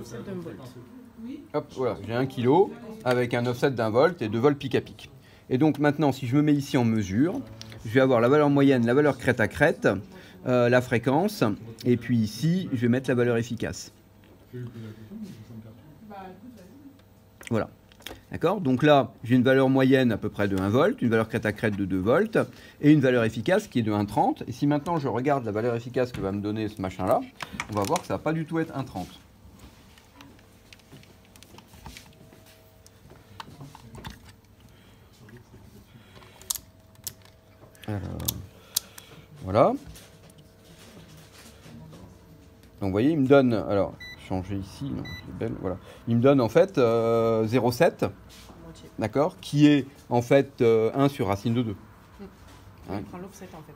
offset d'un volt. Hop, voilà, j'ai 1 kg avec un offset d'1 volt et 2 volts pic à pic. Et donc maintenant, si je me mets ici en mesure, je vais avoir la valeur moyenne, la valeur crête à crête, la fréquence, et puis ici, je vais mettre la valeur efficace. Voilà. D'accord? Donc là, j'ai une valeur moyenne à peu près de 1 volt, une valeur crête à crête de 2 volts, et une valeur efficace qui est de 1,30. Et si maintenant je regarde la valeur efficace que va me donner ce machin-là, on va voir que ça ne va pas du tout être 1,30. Alors, voilà. Donc vous voyez, il me donne, alors, changer ici, non, c'est belle, voilà. Il me donne en fait 0,7, d'accord, qui est en fait 1 sur racine de 2. Il prend l'offset en fait.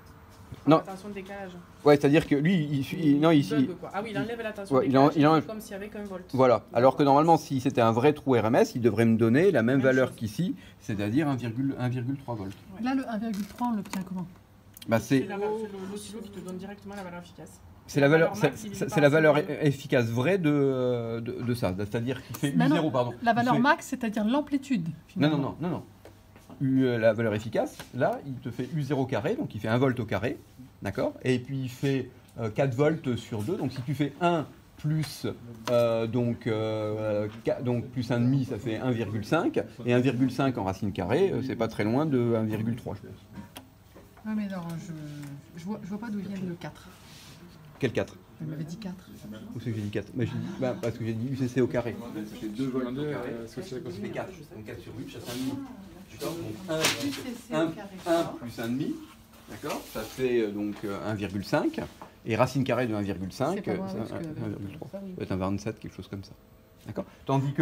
Non. La tension de décalage. Ouais, c'est-à-dire que lui, non, ici. Ah oui, il enlève la tension Ouais, de décalage, comme s'il y avait qu'un volt. Voilà. Alors que normalement, si c'était un vrai trou RMS, il devrait me donner la même valeur qu'ici, c'est-à-dire 1,3 volts. Ouais. Là, le 1,3, on l'obtient comment? Bah, c'est l'oscillo qui te donne directement la valeur efficace. C'est la valeur efficace vraie de ça, c'est-à-dire qu'il fait U0, pardon. La valeur max, c'est-à-dire l'amplitude. Non. La valeur efficace, là, il te fait U0 carré, donc il fait 1 volt au carré, d'accord? Et puis il fait 4 volts sur 2, donc si tu fais 1 plus, donc plus 1,5, ça fait 1,5, et 1,5 en racine carrée, c'est pas très loin de 1,3, je pense. Oui, mais alors, je vois pas d'où vient le 4. Quel 4? Vous m'avez dit 4. Où c'est que j'ai dit 4? Parce que j'ai dit UCC au carré. C'est 2 volts au carré, ça fait 4. Donc 4 sur 8, ça fait 1,5. D'accord? Donc 1 plus 1,5, d'accord? Ça fait donc 1,5. Et racine carrée de 1,5, c'est 1,3. Ça peut être un 27, quelque chose comme ça. D'accord? Tandis que